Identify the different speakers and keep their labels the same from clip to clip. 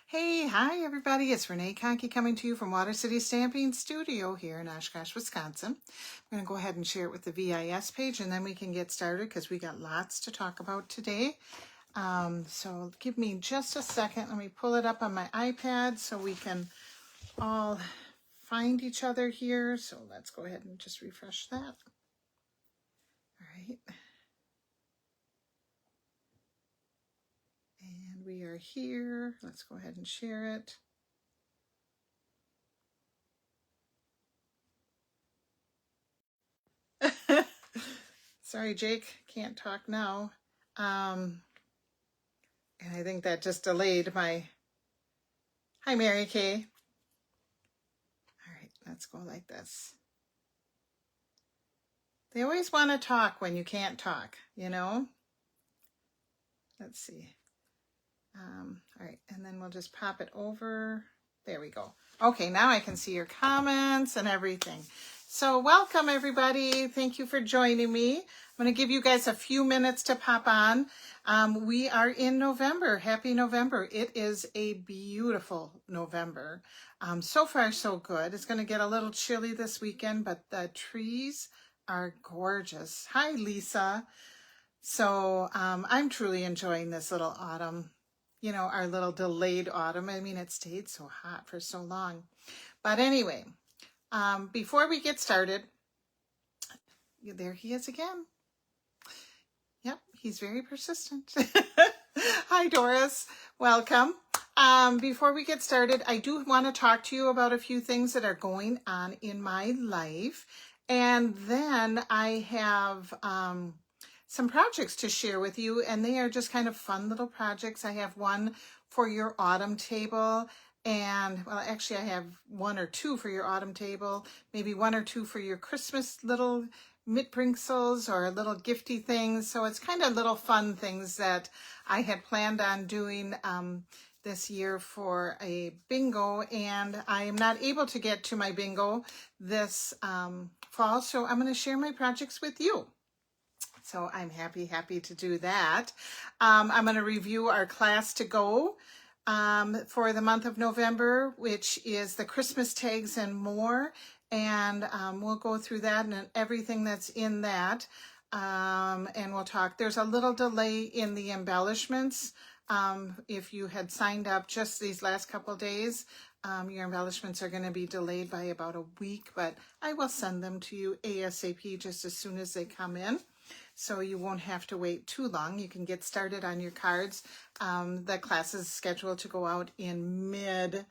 Speaker 1: Hey, hi everybody. It's Renee Conkey coming to you from Water City Stamping Studio here in Oshkosh, Wisconsin. I'm going to go ahead and share it with the VIS page and then we can get started because we got lots to talk about today. So give me just a second. Let me pull it up on my iPad so we can all find each other here. So let's go ahead and just refresh that. All right. And we are here. Let's go ahead and share it. Sorry, Jake, can't talk now. And I think that just delayed my, hi, Mary Kay. All right, let's go like this. They always want to talk when you can't talk, you know? Let's see. All right, and then we'll just pop it over. There we go. Okay, now I can see your comments and everything. So welcome, everybody. Thank you for joining me. I'm going to give you guys a few minutes to pop on. We are in November. Happy November. It is a beautiful November. So far, so good. It's going to get a little chilly this weekend, but the trees are gorgeous. Hi, Lisa. So I'm truly enjoying this little autumn, you know, our little delayed autumn. I mean, it stayed so hot for so long. But anyway, before we get started, there he is again. Yep, he's very persistent. Hi, Doris. Welcome. Before we get started, I do want to talk to you about a few things that are going on in my life. And then I have some projects to share with you, and they are just kind of fun little projects. I have one for your autumn table, and well, actually I have one or two for your autumn table, maybe one or two for your Christmas little mitbringsels or little gifty things. So it's kind of little fun things that I had planned on doing this year for a bingo, and I am not able to get to my bingo this fall, so I'm going to share my projects with you. So I'm happy to do that. I'm going to review our class to go for the month of November, which is the Christmas tags and more. And we'll go through that and everything that's in that. And we'll talk. There's a little delay in the embellishments. If you had signed up just these last couple of days, your embellishments are going to be delayed by about a week, but I will send them to you ASAP just as soon as they come in. So you won't have to wait too long. You can get started on your cards. The class is scheduled to go out in mid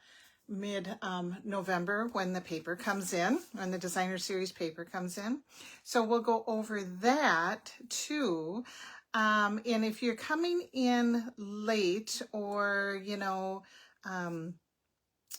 Speaker 1: November when the paper comes in, when the designer series paper comes in. So we'll go over that too. And if you're coming in late, or you know,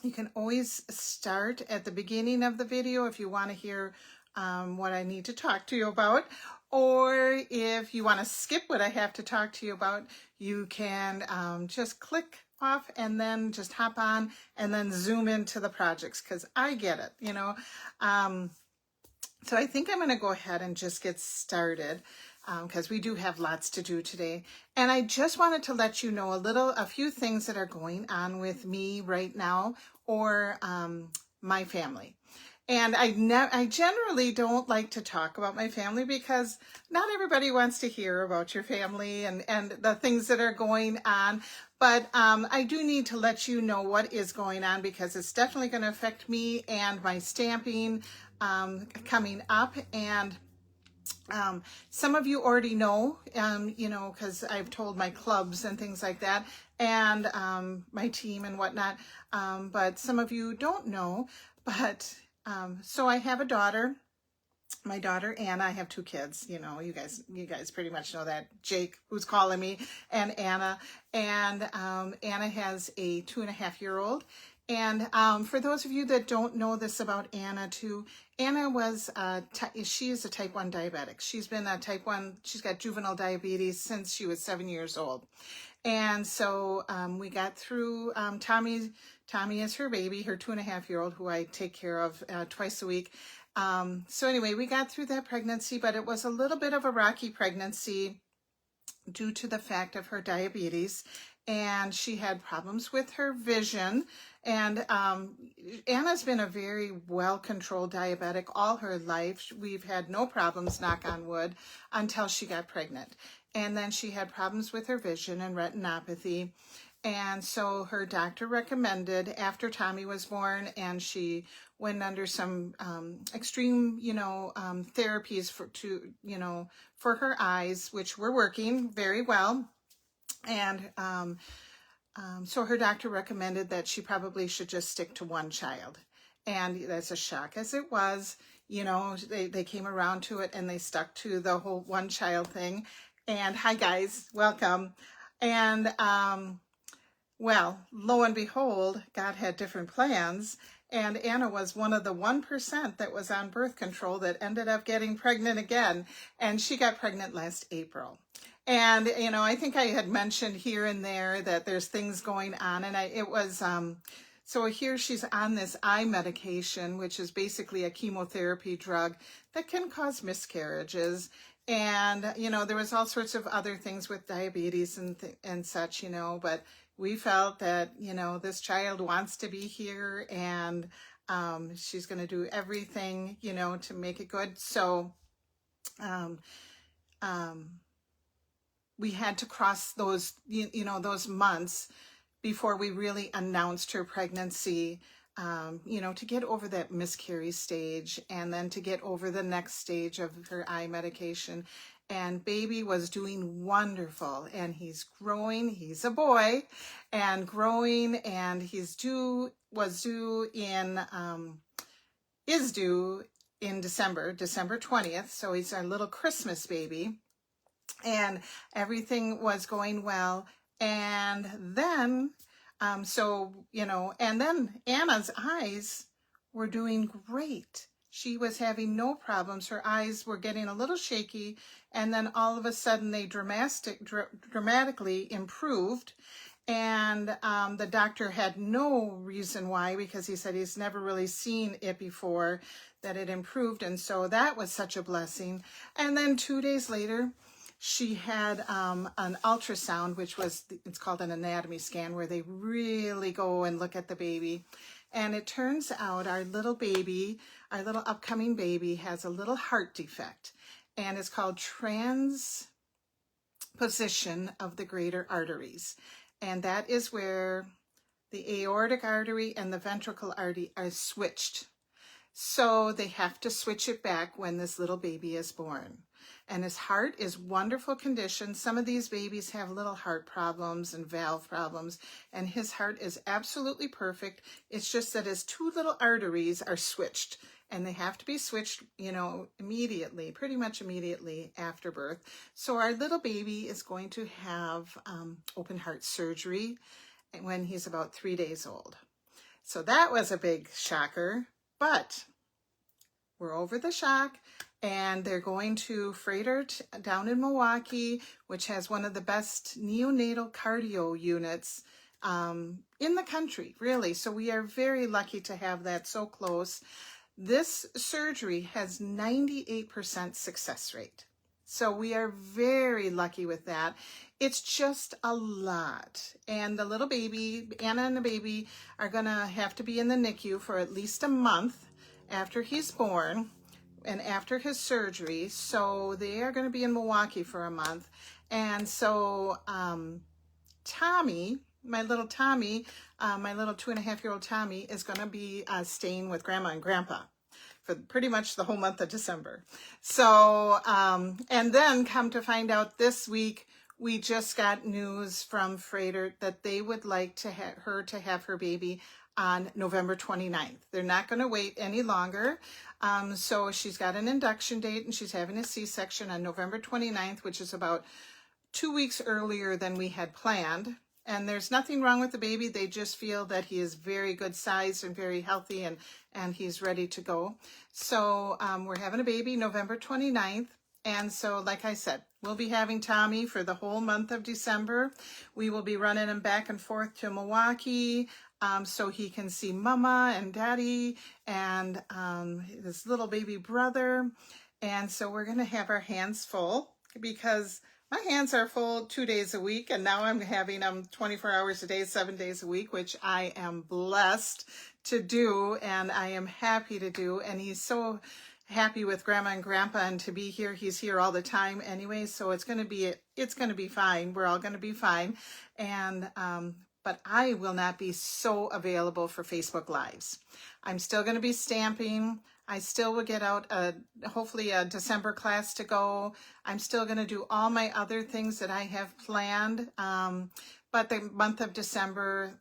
Speaker 1: you can always start at the beginning of the video if you want to hear what I need to talk to you about. Or if you want to skip what I have to talk to you about, you can just click off and then just hop on and then zoom into the projects, because I get it, you know. So I think I'm going to go ahead and just get started because we do have lots to do today. And I just wanted to let you know a few things that are going on with me right now, or my family. And I generally don't like to talk about my family because not everybody wants to hear about your family and the things that are going on. But I do need to let you know what is going on, because it's definitely going to affect me and my stamping coming up. And some of you already know, you know, because I've told my clubs and things like that, and my team and whatnot. But some of you don't know. But so I have a daughter, my daughter Anna. I have two kids, you know, you guys pretty much know that. Jake, who's calling me, and Anna. And Anna has a 2.5-year-old. And for those of you that don't know this about Anna too, Anna was she is a type 1 diabetic. She's been a type 1, she's got juvenile diabetes since she was 7 years old. And so we got through, Tommy is her baby, her 2.5-year-old, who I take care of twice a week. So anyway, we got through that pregnancy, but it was a little bit of a rocky pregnancy due to the fact of her diabetes. and she had problems with her vision. And Anna's been a very well-controlled diabetic all her life. We've had no problems, knock on wood, until she got pregnant. And then she had problems with her vision and retinopathy. And so her doctor recommended, after Tommy was born, and she went under some extreme, therapies for her eyes, which were working very well. And so her doctor recommended that she probably should just stick to one child. And as a shock as it was, they came around to it and they stuck to the whole one child thing. And hi guys, welcome. And well, lo and behold, God had different plans. And Anna was one of the 1% that was on birth control that ended up getting pregnant again. And she got pregnant last April. And, I think I had mentioned here and there that there's things going on. And so here she's on this eye medication, which is basically a chemotherapy drug that can cause miscarriages. And, there was all sorts of other things with diabetes and such, but we felt that, this child wants to be here, and she's going to do everything, to make it good. So we had to cross those, those months before we really announced her pregnancy, to get over that miscarry stage, and then to get over the next stage of her eye medication. And baby was doing wonderful, and he's growing. He's a boy and growing, and is due in December 20th. So he's our little Christmas baby, and everything was going well. And then, and then Anna's eyes were doing great. She was having no problems. Her eyes were getting a little shaky, and then all of a sudden they dramatically improved. And the doctor had no reason why, because he said he's never really seen it before, that it improved. And so that was such a blessing. And then 2 days later, she had an ultrasound, it's called an anatomy scan, where they really go and look at the baby. And it turns out our little upcoming baby, has a little heart defect, and it's called transposition of the greater arteries. And that is where the aortic artery and the ventricle artery are switched. So they have to switch it back when this little baby is born. And his heart is wonderful condition. Some of these babies have little heart problems and valve problems, and his heart is absolutely perfect. It's just that his two little arteries are switched, and they have to be switched, immediately, pretty much immediately after birth. So our little baby is going to have open heart surgery when he's about 3 days old. So that was a big shocker, but we're over the shock. And they're going to Froedtert down in Milwaukee, which has one of the best neonatal cardio units in the country, really. So we are very lucky to have that so close. This surgery has 98% success rate. So we are very lucky with that. It's just a lot. And the little baby, Anna and the baby, are going to have to be in the NICU for at least a month after he's born and after his surgery. So they are going to be in Milwaukee for a month. And so Tommy, my little 2.5-year-old Tommy, is going to be staying with Grandma and Grandpa for pretty much the whole month of December. So, and then come to find out this week, we just got news from Froedtert that they would like to have her baby on November 29th. They're not going to wait any longer. So she's got an induction date, and she's having a C-section on November 29th, which is about 2 weeks earlier than we had planned. And there's nothing wrong with the baby. They just feel that he is very good sized and very healthy, and he's ready to go. So we're having a baby November 29th. And so, like I said, we'll be having Tommy for the whole month of December. We will be running him back and forth to Milwaukee so he can see Mama and Daddy and his little baby brother. And so we're going to have our hands full, because my hands are full 2 days a week, and now I'm having them 24 hours a day, 7 days a week, which I am blessed to do, and I am happy to do. And he's so happy with Grandma and Grandpa and to be here. He's here all the time anyway, so it's going to be fine. We're all going to be fine. And but I will not be so available for Facebook Lives. I'm still going to be stamping. I still will get out hopefully a December class to go. I'm still going to do all my other things that I have planned. But the month of December,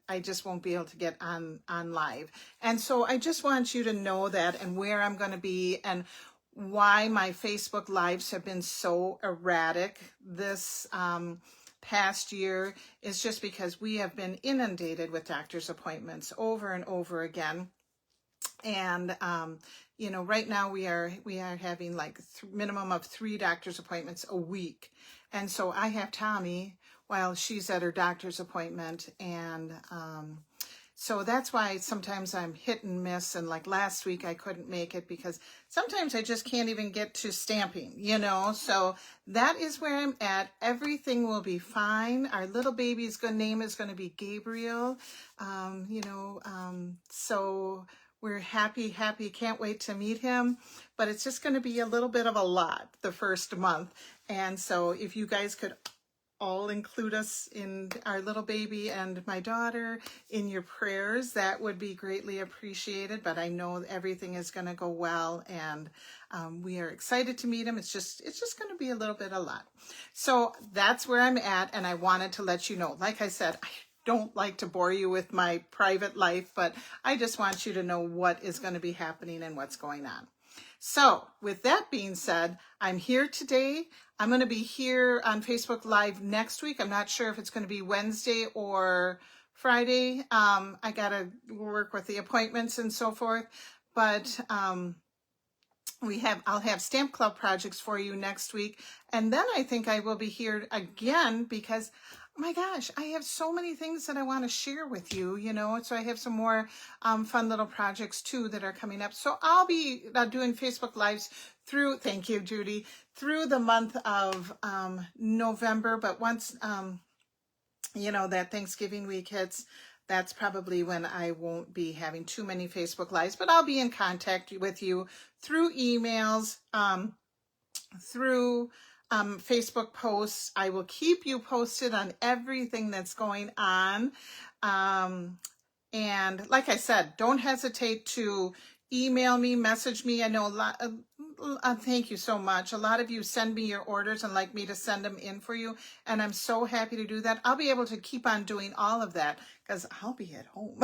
Speaker 1: I just won't be able to get on live. And so I just want you to know that, and where I'm going to be, and why my Facebook Lives have been so erratic this past year is just because we have been inundated with doctor's appointments over and over again. And you know, right now we are having like minimum of 3 doctor's appointments a week. And so I have Tommy while she's at her doctor's appointment, and so that's why sometimes I'm hit and miss. And like last week I couldn't make it because sometimes I just can't even get to stamping, you know. So that is where I'm at. Everything will be fine. Our little baby's name is going to be Gabriel, you know, so we're happy, can't wait to meet him, but it's just going to be a little bit of a lot the first month. And so if you guys could all include us in our little baby and my daughter in your prayers, that would be greatly appreciated. But I know everything is going to go well, and we are excited to meet him. It's just going to be a little bit a lot. So that's where I'm at, and I wanted to let you know. Like I said, I don't like to bore you with my private life, but I just want you to know what is going to be happening and what's going on. So with that being said, I'm here today. I'm going to be here on Facebook Live next week. I'm not sure if it's going to be Wednesday or Friday. I got to work with the appointments and so forth, but I'll have Stamp Club projects for you next week. And then I think I will be here again because, oh my gosh, I have so many things that I want to share with you, you know. So I have some more fun little projects too that are coming up. So I'll be doing Facebook Lives through, thank you, Judy, through the month of November. But once, you know, that Thanksgiving week hits, that's probably when I won't be having too many Facebook Lives, but I'll be in contact with you through emails, through Facebook posts. I will keep you posted on everything that's going on. And like I said, don't hesitate to email me, message me. I know a lot thank you so much. A lot of you send me your orders and like me to send them in for you, and I'm so happy to do that. I'll be able to keep on doing all of that because I'll be at home.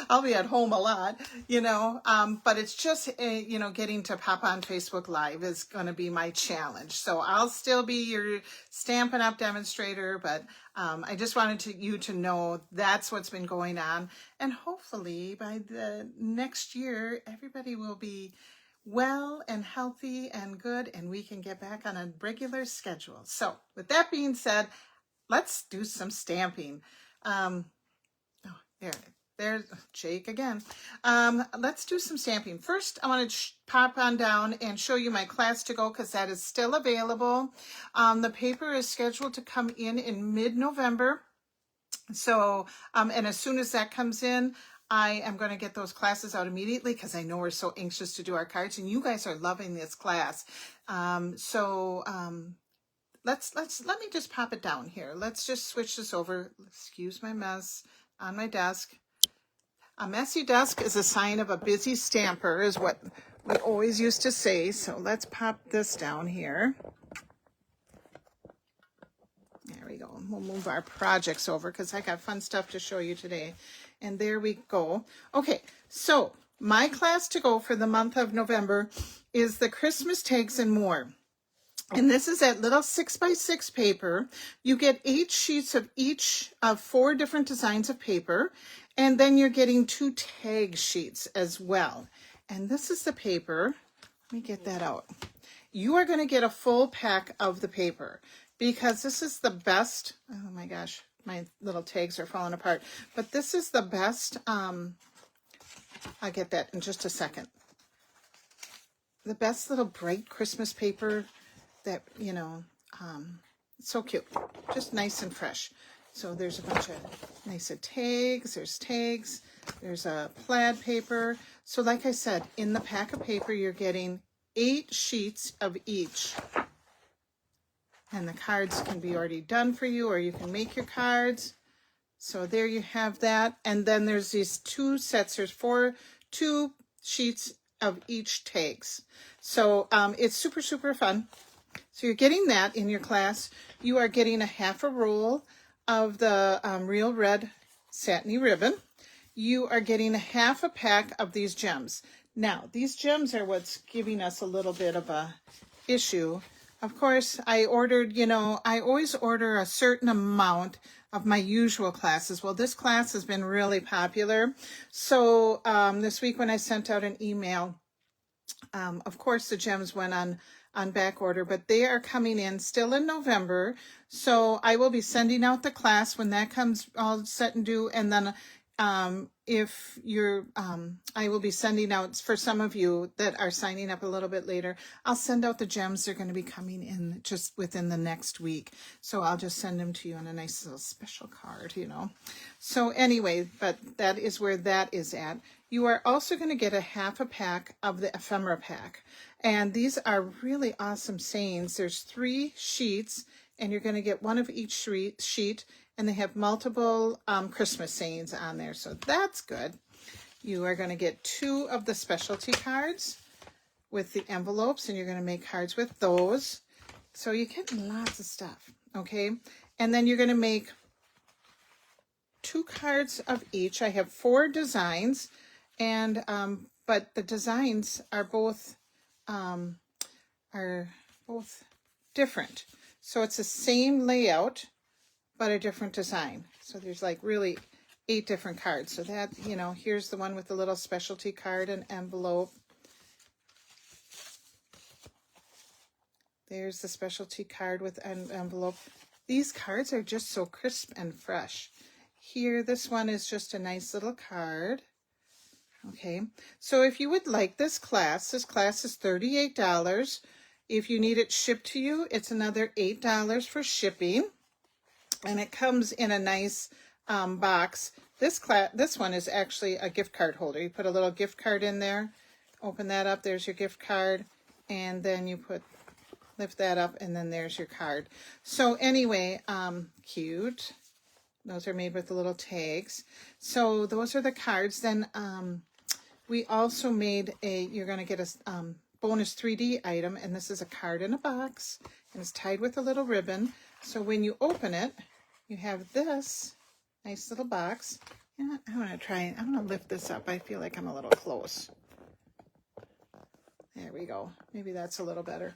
Speaker 1: I'll be at home a lot, you know, but it's just, you know, getting to pop on Facebook Live is going to be my challenge. So I'll still be your Stampin' Up! Demonstrator, but I just wanted you to know that's what's been going on. And hopefully by the next year, everybody will be well and healthy and good, and we can get back on a regular schedule. So with that being said, let's do some stamping. There's Jake again. Let's do some stamping. First, I want to pop on down and show you my class to go because that is still available. The paper is scheduled to come in mid-November. So, and as soon as that comes in, I am going to get those classes out immediately because I know we're so anxious to do our cards, and you guys are loving this class. Let me just pop it down here. Let's just switch this over. Excuse my mess on my desk. A messy desk is a sign of a busy stamper, is what we always used to say. So let's pop this down here. There we go. We'll move our projects over because I got fun stuff to show you today. And there we go. Okay, so my class to go for the month of November is the Christmas Tags and More. And this is that little 6x6 paper. You get 8 sheets of each of 4 different designs of paper. And then you're getting 2 tag sheets as well. And this is the paper. Let me get that out. You are going to get a full pack of the paper because this is the best. Oh my gosh, my little tags are falling apart. But this is the best. I'll get that in just a second. The best little bright Christmas paper that, you know, so cute, just nice and fresh. So there's a bunch of nice tags. There's tags. There's a plaid paper. So like I said, in the pack of paper, you're getting 8 sheets of each. And the cards can be already done for you, or you can make your cards. So there you have that. And then there's these 2 sets. There's 2 sheets of each tags. So it's super, super fun. So you're getting that in your class. You are getting a half a roll of the Real Red satiny ribbon. You are getting a half a pack of these gems. Now, these gems are what's giving us a little bit of a issue. Of course, I ordered, I always order a certain amount of my usual classes. Well, this class has been really popular. So this week when I sent out an email, of course, the gems went on back order, but they are coming in still in November. So I will be sending out the class when that comes all set and due. And then if you're, I will be sending out, for some of you that are signing up a little bit later, I'll send out the gems. They're going to be coming in just within the next week. So I'll just send them to you on a nice little special card, So anyway, but that is where that is at. You are also going to get a half a pack of the ephemera pack. And these are really awesome sayings. There's 3 sheets, and you're going to get one of each sheet, and they have multiple Christmas sayings on there. So that's good. You are going to get 2 of the specialty cards with the envelopes, and you're going to make cards with those. So you're getting lots of stuff, okay? And then you're going to make 2 cards of each. I have 4 designs, and but the designs are both different. So it's the same layout, but a different design. So there's like really 8 different cards. So that, here's the one with the little specialty card and envelope. There's the specialty card with an envelope. These cards are just so crisp and fresh. Here, this one is just a nice little card. Okay, so if you would like this class is $38. If you need it shipped to you, it's another $8 for shipping. And it comes in a nice box. This one is actually a gift card holder. You put a little gift card in there, open that up, there's your gift card, and then you lift that up, and then there's your card. So anyway, cute. Those are made with the little tags. So those are the cards. Then we also made you're going to get a bonus 3D item, and this is a card in a box, and it's tied with a little ribbon. So when you open it, you have this nice little box. And I'm going to lift this up. I feel like I'm a little close. There we go. Maybe that's a little better.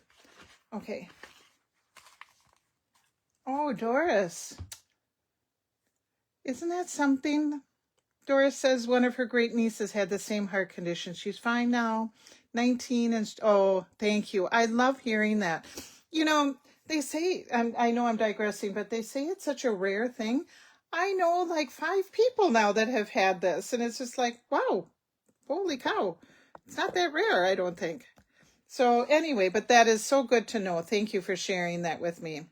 Speaker 1: Okay. Oh, Doris. Isn't that something? Doris says one of her great nieces had the same heart condition. She's fine now, 19, and oh, thank you. I love hearing that. They say, I know I'm digressing, but they say it's such a rare thing. I know like 5 people now that have had this, and it's just like, wow, holy cow. It's not that rare, I don't think. So anyway, but that is so good to know. Thank you for sharing that with me.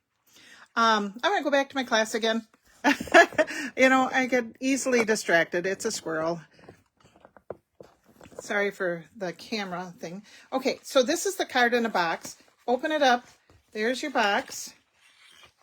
Speaker 1: I'm going to go back to my class again. I get easily distracted. It's a squirrel. Sorry for the camera thing. Okay, so this is the card in a box. Open it up. There's your box.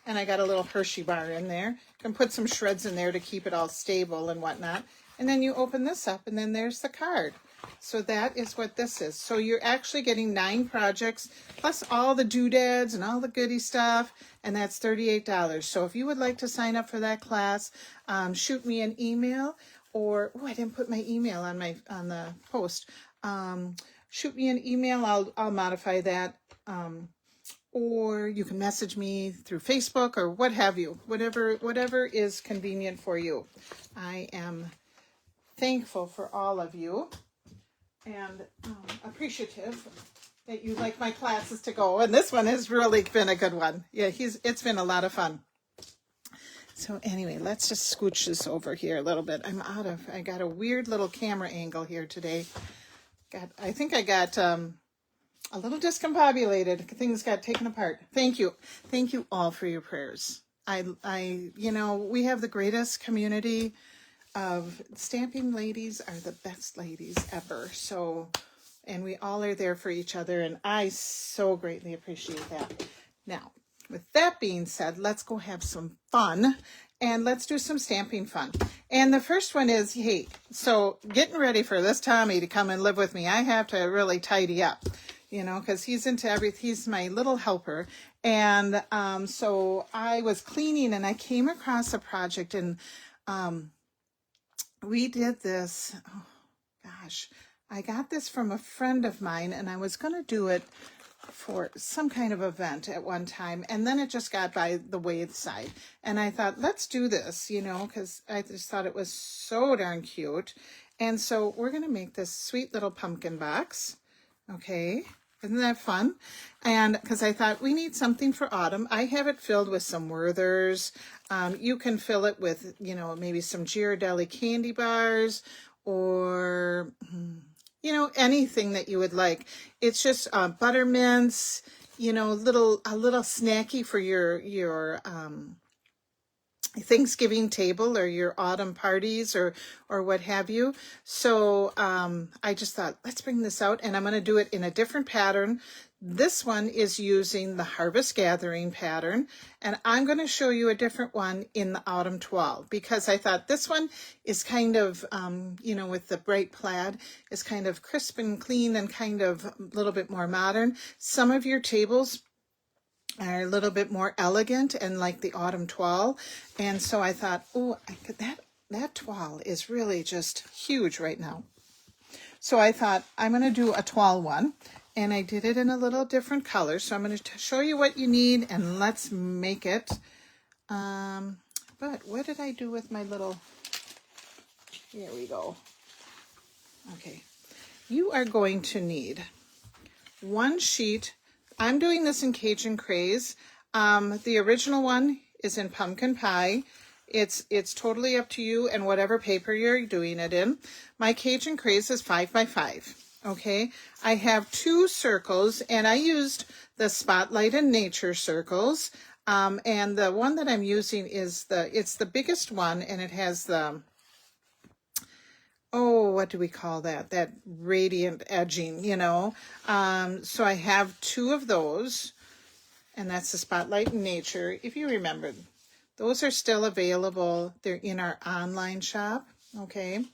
Speaker 1: And I got a little Hershey bar in there. You can put some shreds in there to keep it all stable and whatnot. And then you open this up, and then there's the card. So that is what this is. So you're actually getting 9 projects, plus all the doodads and all the goodie stuff, and that's $38. So if you would like to sign up for that class, shoot me an email, or, I didn't put my email on the post. Shoot me an email, I'll modify that. Or you can message me through Facebook or what have you, whatever is convenient for you. I am thankful for all of you and appreciative that you like my classes to go. And this one has really been a good one. Yeah, it's been a lot of fun. So anyway, let's just scooch this over here a little bit. I got a weird little camera angle here today. I think I got a little discombobulated. Things got taken apart. Thank you. Thank you all for your prayers. You know, we have the greatest community of stamping ladies are the best ladies ever. So, and we all are there for each other. And I so greatly appreciate that. Now, with that being said, let's go have some fun and let's do some stamping fun. And the first one is, hey, so getting ready for this Tommy to come and live with me, I have to really tidy up, you know, because he's into everything. He's my little helper. And so I was cleaning and I came across a project and we did this. Oh, gosh, I got this from a friend of mine and I was going to do it for some kind of event at one time, and then it just got by the wayside, and I thought, let's do this, you know, because I just thought it was so darn cute. And so we're going to make this sweet little pumpkin box. Okay, isn't that fun? And because I thought we need something for autumn, I have it filled with some Werthers. You can fill it with, you know, maybe some Ghirardelli candy bars, or you know, anything that you would like. It's just buttermints, you know, a little snacky for your Thanksgiving table or your autumn parties or what have you. So I just thought, let's bring this out, and I'm going to do it in a different pattern. This one is using the Harvest Gathering pattern, and I'm going to show you a different one in the Autumn Toile, because I thought this one is kind of, you know, with the bright plaid, is kind of crisp and clean and kind of a little bit more modern. Some of your tables are a little bit more elegant and like the Autumn Toile, and so I thought, oh, that toile is really just huge right now. So I thought, I'm going to do a toile one, and I did it in a little different color. So I'm going to show you what you need, and let's make it. But what did I do with my little, here we go. Okay, you are going to need one sheet. I'm doing this in Cajun Craze. The original one is in Pumpkin Pie. It's totally up to you and whatever paper you're doing it in. My Cajun Craze is 5 by 5. Okay, I have 2 circles, and I used the Spotlight and Nature circles. And the one that I'm using is it's the biggest one, and it has the, oh, what do we call that? That radiant edging, you know. So I have 2 of those, and that's the Spotlight and Nature. If you remember, those are still available. They're in our online shop, okay?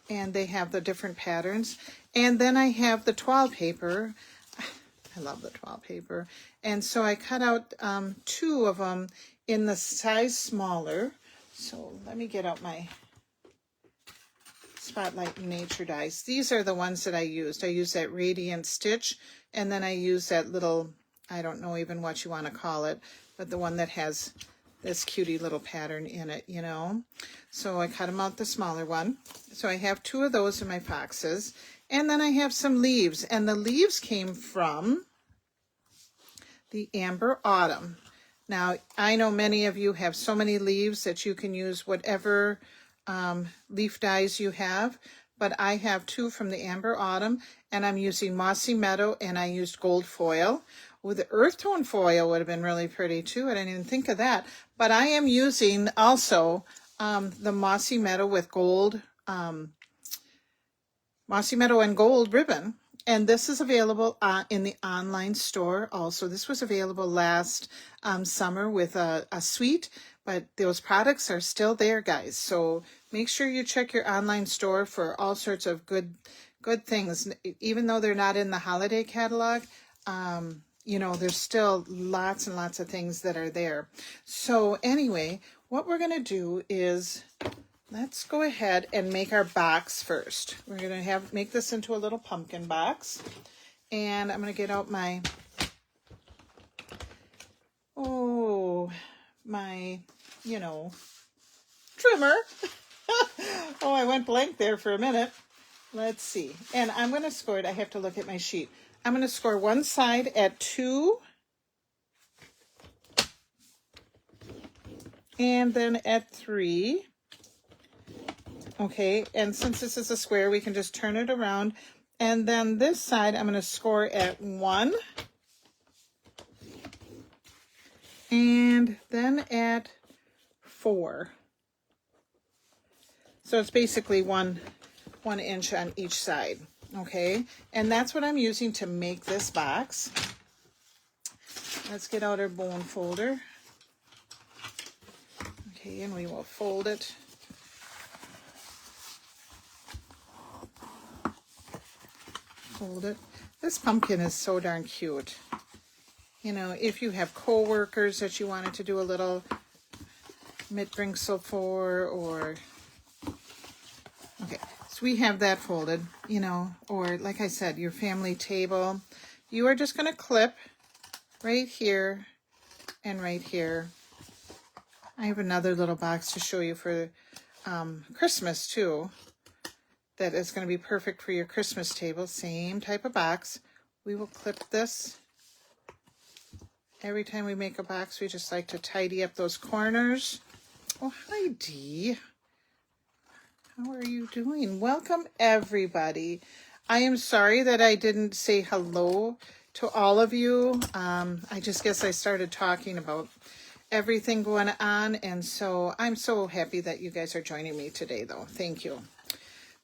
Speaker 1: And they have the different patterns. And then I have the toile paper. I love the toile paper. And so I cut out 2 of them in the size smaller. So let me get out my Spotlight and Nature dies. These are the ones that I used. I used that Radiant Stitch, and then I used that little, I don't know even what you want to call it, but the one that has this cutie little pattern in it, you know. So I cut them out the smaller one. So I have 2 of those in my boxes. And then I have some leaves, and the leaves came from the Amber Autumn. Now, I know many of you have so many leaves that you can use whatever leaf dies you have, but I have 2 from the Amber Autumn, and I'm using Mossy Meadow, and I used gold foil. With the earth tone foil would have been really pretty too. I didn't even think of that. But I am using also the Mossy Meadow with gold, Mossy Meadow and gold ribbon. And this is available in the online store also. This was available last summer with a suite, but those products are still there, guys. So make sure you check your online store for all sorts of good things. Even though they're not in the holiday catalog, you know, there's still lots and lots of things that are there. So anyway, what we're going to do is, let's go ahead and make our box first. We're going to make this into a little pumpkin box. And I'm going to get out my, you know, trimmer. Oh, I went blank there for a minute. Let's see. And I'm going to score it. I have to look at my sheet. I'm going to score one side at 2. And then at 3. Okay, and since this is a square, we can just turn it around And then this side, I'm going to score at 1. And then at 4. So it's basically one inch on each side. Okay. And that's what I'm using to make this box. Let's get out our bone folder. Okay, and we will fold it. Fold it. This pumpkin is so darn cute. You know, if you have coworkers that you wanted to do a little mitbringsel for, or okay, so we have that folded, you know, or like I said, your family table. You are just going to clip right here and right here. I have another little box to show you for Christmas too. That is going to be perfect for your Christmas table. Same type of box. We will clip this. Every time we make a box, we just like to tidy up those corners. Oh, hi, Dee. How are you doing? Welcome, everybody. I am sorry that I didn't say hello to all of you. I just guess I started talking about everything going on, and so I'm so happy that you guys are joining me today, though. Thank you.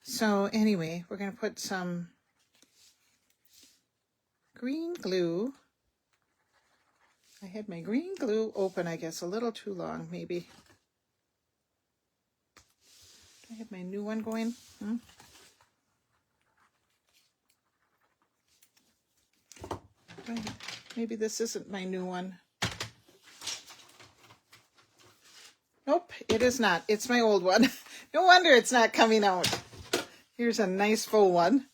Speaker 1: So anyway, we're going to put some green glue. I had my green glue open, I guess, a little too long, maybe. I have my new one going. Maybe this isn't my new one. Nope, it is not. It's my old one. No wonder it's not coming out. Here's a nice full one.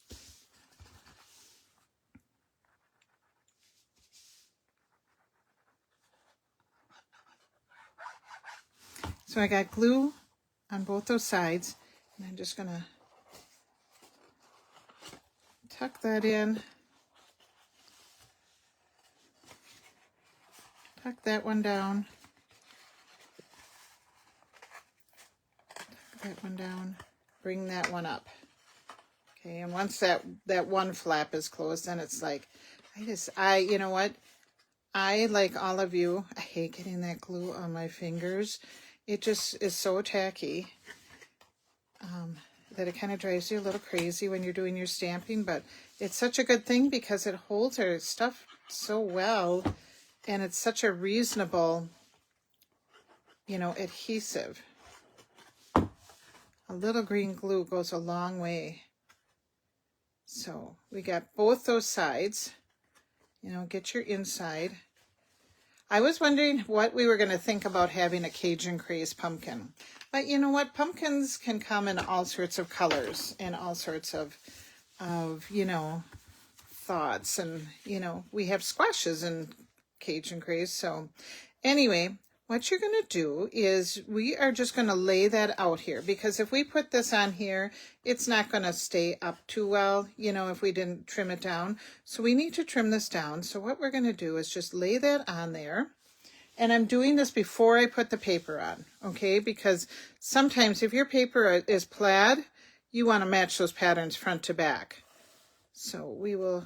Speaker 1: So I got glue on both those sides, and I'm just going to tuck that in. Tuck that one down. Tuck that one down. Bring that one up. Okay, and once that one flap is closed, then it's like, you know what? I, like all of you, I hate getting that glue on my fingers. It just is so tacky that it kind of drives you a little crazy when you're doing your stamping, but it's such a good thing because it holds our stuff so well, and it's such a reasonable, you know, adhesive. A little green glue goes a long way. So we got both those sides. You know, get your inside. I was wondering what we were going to think about having a Cajun Craze pumpkin. But you know what? Pumpkins can come in all sorts of colors and all sorts of you know, thoughts. And, you know, we have squashes in Cajun Craze. So anyway, what you're going to do is we are just going to lay that out here, because if we put this on here, it's not going to stay up too well, you know, if we didn't trim it down. So we need to trim this down. So what we're going to do is just lay that on there. And I'm doing this before I put the paper on, okay? Because sometimes if your paper is plaid, you want to match those patterns front to back. So we will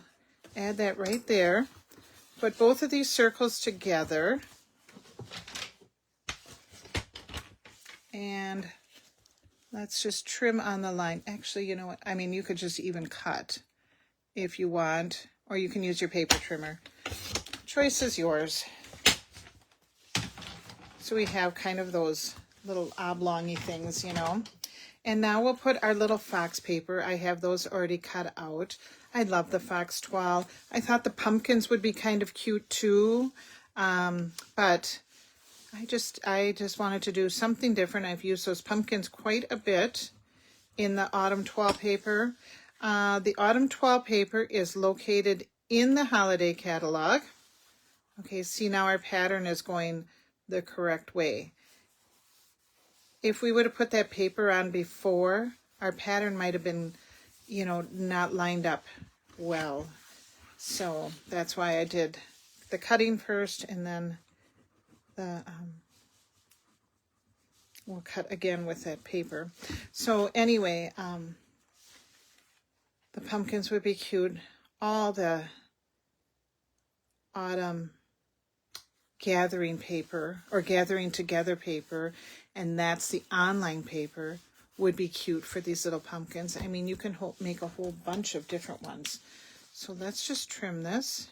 Speaker 1: add that right there. Put both of these circles together. And let's just trim on the line. Actually, you know what? I mean, you could just even cut if you want, or you can use your paper trimmer. Choice is yours. So we have kind of those little oblongy things, you know. And now we'll put our little fox paper. I have those already cut out. I love the fox toile. I thought the pumpkins would be kind of cute too, but I just wanted to do something different. I've used those pumpkins quite a bit in the autumn toile paper. The autumn toile paper is located in the holiday catalog. Okay, see, now our pattern is going the correct way. If we would have put that paper on before, our pattern might have been, you know, not lined up well. So that's why I did the cutting first, and then we'll cut again with that paper. So anyway, The pumpkins would be cute. All the autumn gathering paper or gathering together paper, and that's the online paper, would be cute for these little pumpkins. I mean, you can make a whole bunch of different ones. So let's just trim this.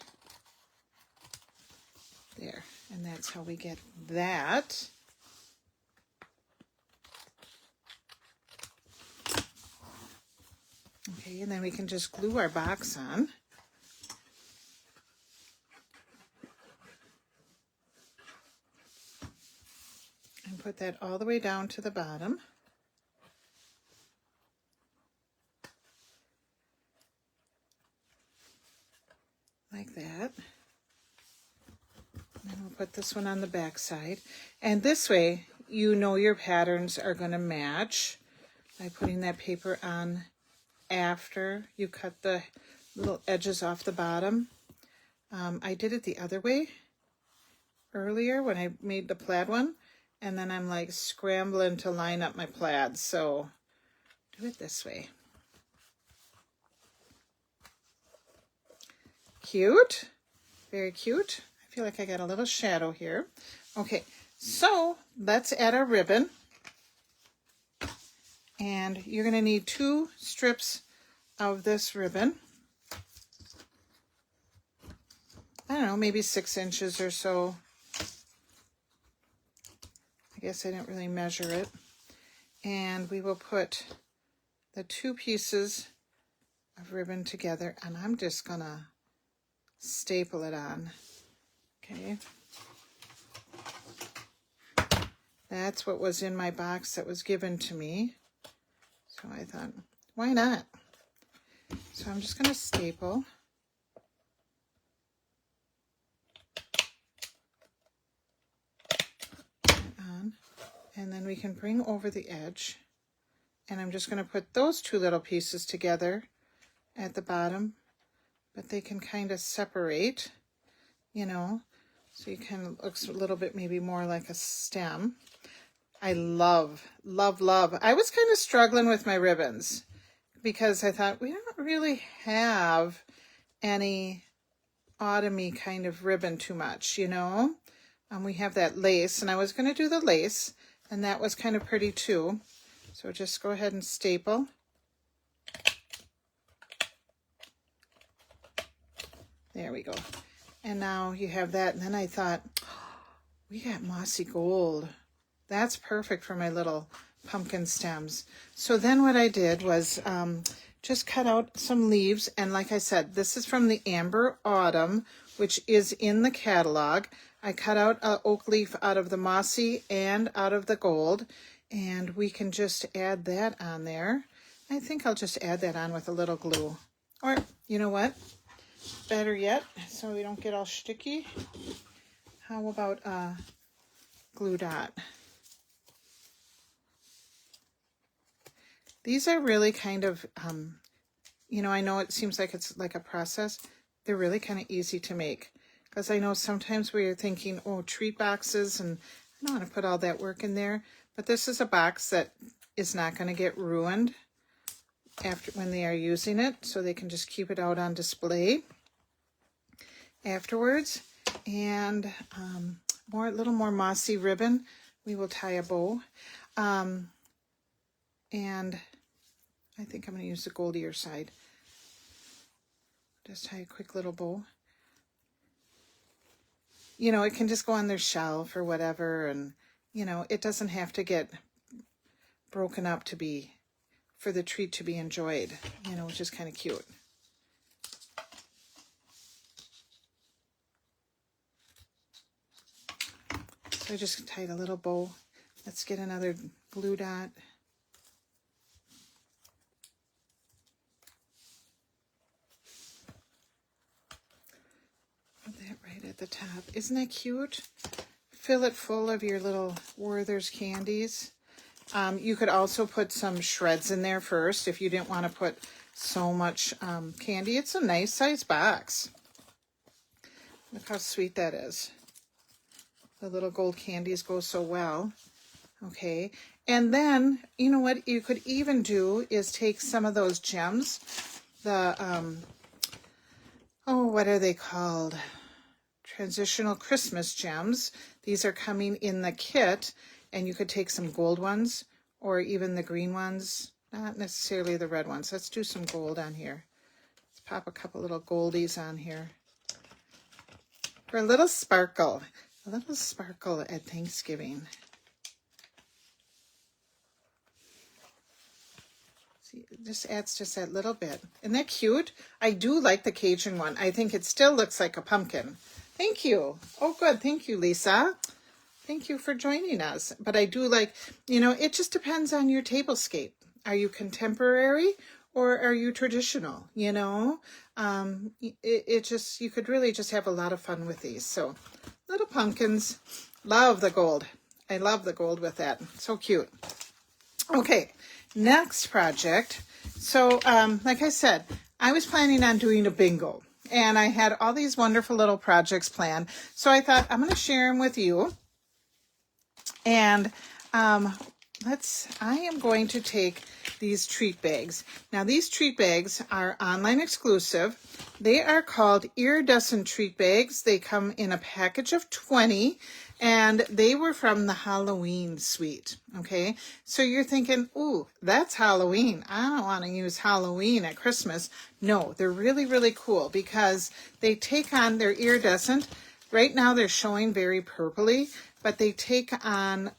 Speaker 1: There, and that's how we get that. Okay, and then we can just glue our box on. And put that all the way down to the bottom. Like that. And then we'll put this one on the back side. And this way, you know your patterns are going to match by putting that paper on after you cut the little edges off the bottom. I did it the other way earlier when I made the plaid one, and then I'm like scrambling to line up my plaids, so do it this way. Cute, very cute. I feel like I got a little shadow here. Okay, so let's add our ribbon. And you're going to need 2 strips of this ribbon. I don't know, maybe 6 inches or so. I guess I didn't really measure it. And we will put the 2 pieces of ribbon together, and I'm just going to staple it on. Okay. That's what was in my box that was given to me. So I thought, why not? So I'm just going to staple. On, and then we can bring over the edge. And I'm just going to put those 2 little pieces together at the bottom. But they can kind of separate, you know. So you kind of looks a little bit maybe more like a stem. I love, love, love. I was kind of struggling with my ribbons because I thought we don't really have any autumny kind of ribbon too much, you know. We have that lace, and I was going to do the lace, and that was kind of pretty too. So just go ahead and staple. There we go. And now you have that, and then I thought, we got mossy gold. That's perfect for my little pumpkin stems. So then what I did was just cut out some leaves. And like I said, this is from the Amber Autumn, which is in the catalog. I cut out an oak leaf out of the mossy and out of the gold. And we can just add that on there. I think I'll just add that on with a little glue. Or, you know what? Better yet, so we don't get all sticky. How about a glue dot? These are really kind of, you know, I know it seems like it's like a process. They're really kind of easy to make. Because I know sometimes we're thinking, oh, treat boxes, and I don't want to put all that work in there. But this is a box that is not going to get ruined after when they are using it. So they can just keep it out on display afterwards. And a little more mossy ribbon. We will tie a bow. And I think I'm going to use the goldier side. Just tie a quick little bow. You know, it can just go on their shelf or whatever, and, you know, it doesn't have to get broken up to be, for the treat to be enjoyed, you know, which is kind of cute. So I just tied a little bow. Let's get another glue dot. Put that right at the top. Isn't that cute? Fill it full of your little Werther's candies. You could also put some shreds in there first if you didn't want to put so much candy. It's a nice size box. Look how sweet that is. The little gold candies go so well. Okay, and then, you know what you could even do is take some of those gems oh, what are they called? Transitional Christmas gems. These are coming in the kit, and you could take some gold ones or even the green ones, not necessarily the red ones. Let's do some gold on here. Let's pop a couple little goldies on here for a little sparkle at Thanksgiving. See, it just adds just that little bit. Isn't that cute? I do like the Cajun one. I think it still looks like a pumpkin. Thank you. Oh, good. Thank you, Lisa. Thank you for joining us. But I do like, it just depends on your tablescape. Are you contemporary or are you traditional? It just, you could really just have a lot of fun with these. So little pumpkins. Love the gold. I love the gold with that. So cute. Okay, next project. So like I said, I was planning on doing a bingo. And I had all these wonderful little projects planned. So I thought I'm going to share them with you. And I am going to take these treat bags. Now these treat bags are online exclusive. They are called iridescent treat bags. They come in a package of 20 and they were from the Halloween suite. Okay, so you're thinking, ooh, that's Halloween. I don't want to use Halloween at Christmas. No, they're really, really cool because they take on, they're iridescent. Right now they're showing very purpley, but they take on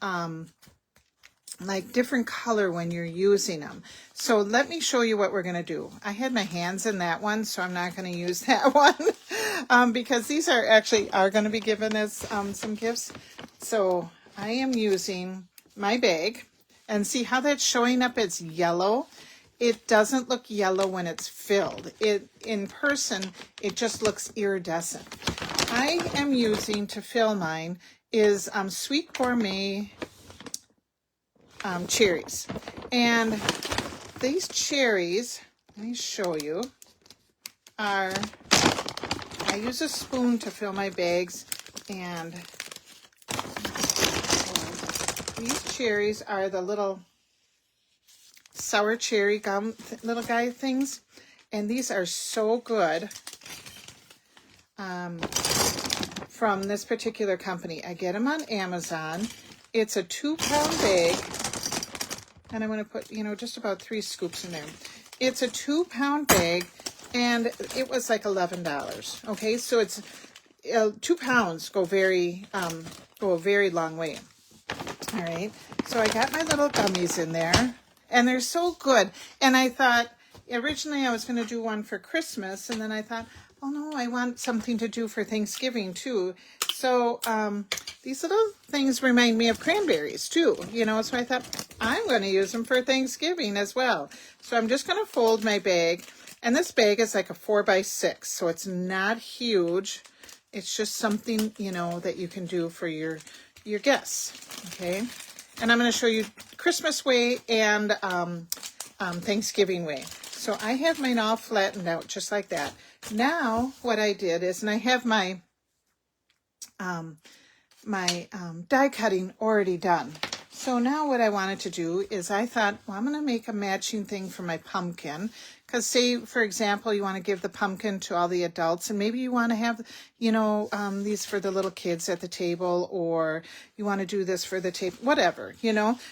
Speaker 1: like different color when you're using them. So let me show you what we're going to do. I had my hands in that one, so I'm not going to use that one because these are going to be given as some gifts. So I am using my bag, and see how that's showing up as yellow. It doesn't look yellow when it's filled. In person, it just looks iridescent. I am using to fill mine is Sweet Gourmet cherries. And these cherries, let me show you, I use a spoon to fill my bags, and these cherries are the little sour cherry gum little guy things, and these are so good from this particular company. I get them on Amazon. It's a 2-pound bag, and I'm going to put, just about 3 scoops in there. It's a 2-pound bag, and it was like $11. Okay, so it's 2 pounds go a very long way. All right, so I got my little gummies in there, and they're so good. And I thought originally I was going to do one for Christmas, and then I thought, oh no, I want something to do for Thanksgiving too. So these little things remind me of cranberries too, so I thought I'm going to use them for Thanksgiving as well. So I'm just going to fold my bag, and this bag is like a 4x6, so it's not huge. It's just something, that you can do for your guests, okay? And I'm going to show you Christmas way and Thanksgiving way. So I have mine all flattened out just like that. Now what I did is, and I have my die cutting already done. So now what I wanted to do is I thought, well, I'm going to make a matching thing for my pumpkin. Because say, for example, you want to give the pumpkin to all the adults, and maybe you want to have, these for the little kids at the table, or you want to do this for the table, whatever,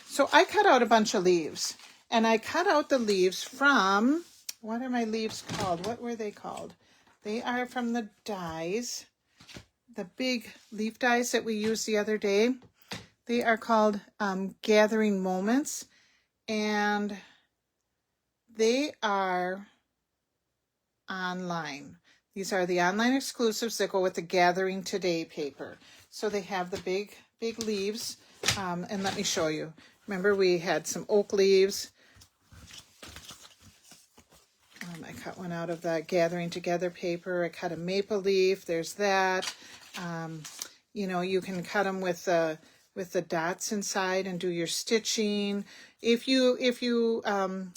Speaker 1: So I cut out a bunch of leaves, and I cut out the leaves from, what are my leaves called? What were they called? They are from the dies, the big leaf dies that we used the other day. They are called Gathering Moments, and they are online. These are the online exclusives that go with the Gathering Today paper. So they have the big leaves, and let me show you. Remember, we had some oak leaves. I cut one out of the Gathering Together paper. I cut a maple leaf. There's that. You can cut them with the dots inside and do your stitching. If you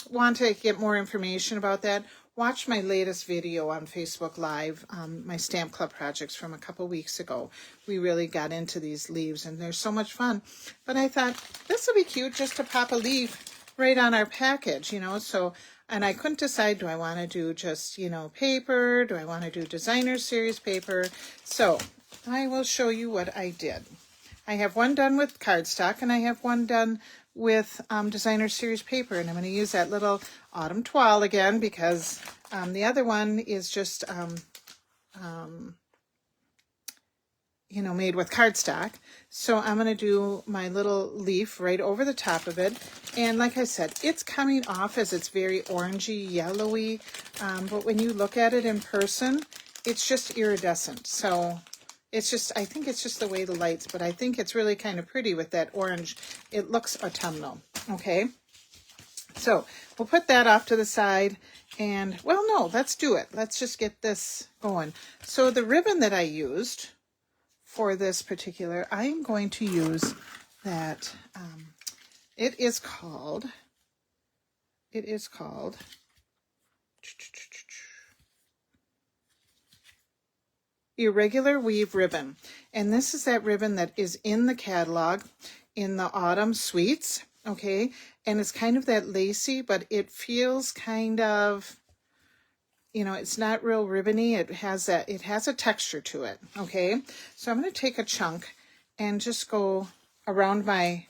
Speaker 1: want to get more information about that, watch my latest video on Facebook Live, my Stamp Club projects from a couple weeks ago. We really got into these leaves, and they're so much fun. But I thought this would be cute just to pop a leaf right on our package, So And I couldn't decide, do I want to do just, you know, paper? Do I want to do designer series paper? So I will show you what I did. I have one done with cardstock and I have one done with designer series paper. And I'm going to use that little autumn toile again because the other one is just, you know, made with cardstock. So I'm going to do my little leaf right over the top of it. And like I said, it's coming off as it's very orangey, yellowy. But when you look at it in person, it's just iridescent. So it's just, I think it's just the way the lights, but I think it's really kind of pretty with that orange. It looks autumnal. Okay. So we'll put that off to the side and, well, no, let's do it. Let's just get this going. So the ribbon that I used for this particular, I'm going to use that, it is called Irregular Weave Ribbon. And this is that ribbon that is in the catalog in the Autumn Suites, okay? And it's kind of that lacy, but it feels kind of, you know, it's not real ribbony. It has a texture to it, okay? So I'm going to take a chunk and just go around my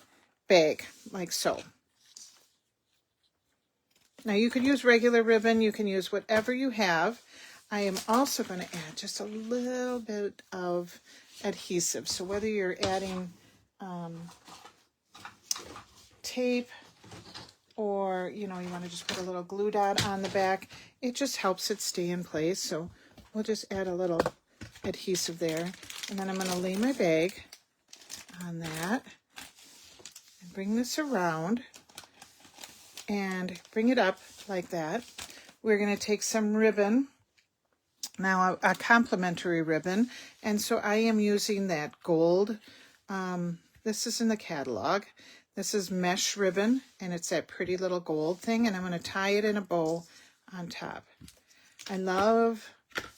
Speaker 1: bag like so. Now you could use regular ribbon. You can use whatever you have. I am also going to add just a little bit of adhesive. So whether you're adding tape or, you know, you want to just put a little glue dot on the back, it just helps it stay in place. So we'll just add a little adhesive there. And then I'm going to lay my bag on that and bring this around and bring it up like that. We're going to take some ribbon. Now a complementary ribbon, and so I am using that gold. This is in the catalog. This is mesh ribbon, and it's that pretty little gold thing, and I'm going to tie it in a bow on top. I love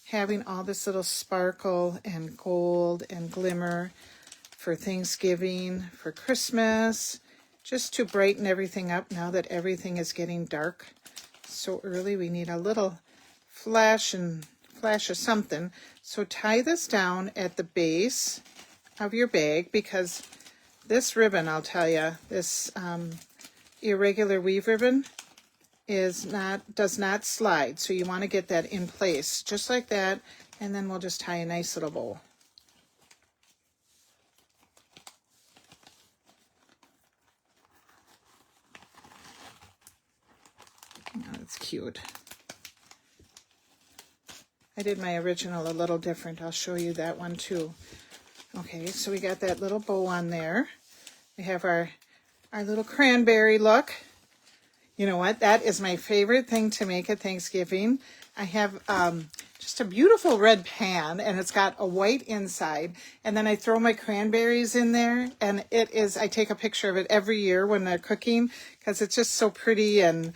Speaker 1: having all this little sparkle and gold and glimmer for Thanksgiving, for Christmas, just to brighten everything up now that everything is getting dark so early. We need a little flash of something. So tie this down at the base of your bag, because this ribbon, I'll tell you, this irregular weave ribbon does not slide. So you want to get that in place just like that, and then we'll just tie a nice little bow. Oh, that's cute. I did my original a little different. I'll show you that one too. Okay, so we got that little bow on there. We have our little cranberry look. You know what? That is my favorite thing to make at Thanksgiving. I have just a beautiful red pan, and it's got a white inside. And then I throw my cranberries in there, and I take a picture of it every year when they're cooking because it's just so pretty and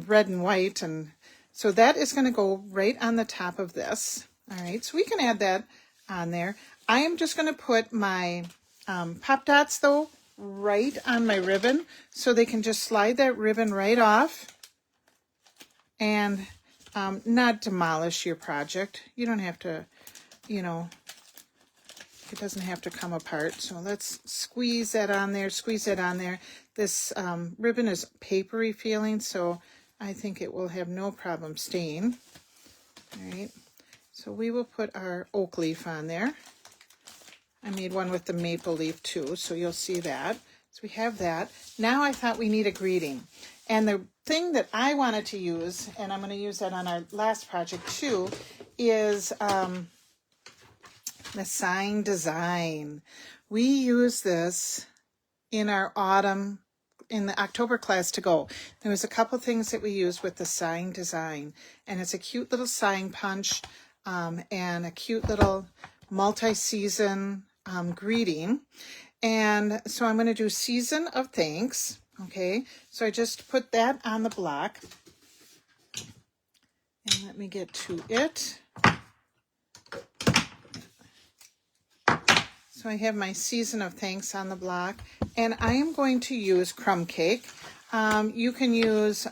Speaker 1: red and white. And so that is going to go right on the top of this. All right, so we can add that on there. I am just going to put my pop dots, though, right on my ribbon so they can just slide that ribbon right off and not demolish your project. You don't have to, you know, it doesn't have to come apart. So let's squeeze that on there, squeeze that on there. This ribbon is papery feeling, so I think it will have no problem staying. All right, so we will put our oak leaf on there. I made one with the maple leaf too, so you'll see that. So we have that. Now I thought we need a greeting. And the thing that I wanted to use, and I'm going to use that on our last project too, is the sign design. We use this in our autumn, in the October class to go. There was a couple things that we used with the sign design, and it's a cute little sign punch and a cute little multi-season greeting. And so I'm going to do Season of Thanks. Okay, so I just put that on the block, and let me get to it. So I have my Season of Thanks on the block, and I am going to use crumb cake. You can use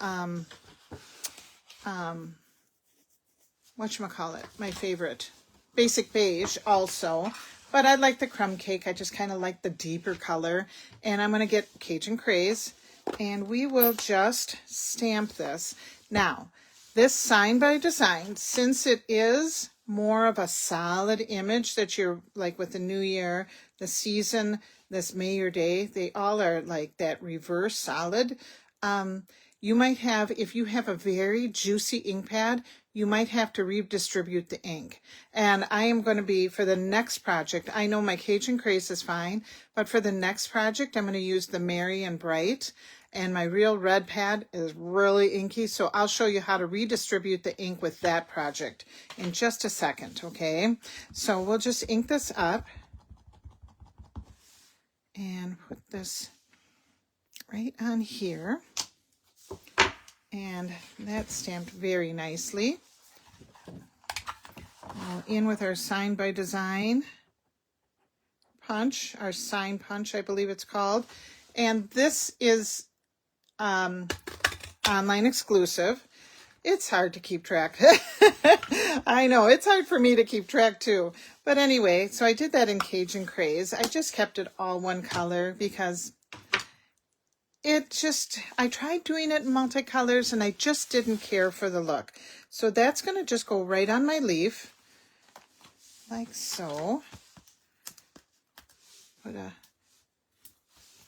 Speaker 1: whatchamacallit, my favorite, Basic Beige also. But I like the Crumb Cake. I just kind of like the deeper color. And I'm going to get Cajun Craze. And we will just stamp this. Now, this Sign by Design, since it is more of a solid image that you're like with the New Year, the season, this May Your Day, they all are like that reverse solid. You might have, if you have a very juicy ink pad, you might have to redistribute the ink. And I am going to be, for the next project, I know my Cajun Craze is fine, but for the next project, I'm going to use the Merry and Bright. And my Real Red pad is really inky, so I'll show you how to redistribute the ink with that project in just a second, okay? So we'll just ink this up and put this right on here. And that's stamped very nicely. We'll in with our Sign by Design punch, our sign punch, I believe it's called. And this is online exclusive. It's hard to keep track. I know, it's hard for me to keep track too. But anyway, so I did that in Cajun Craze. I just kept it all one color because I tried doing it in multicolors and I just didn't care for the look. So that's going to just go right on my leaf, like so.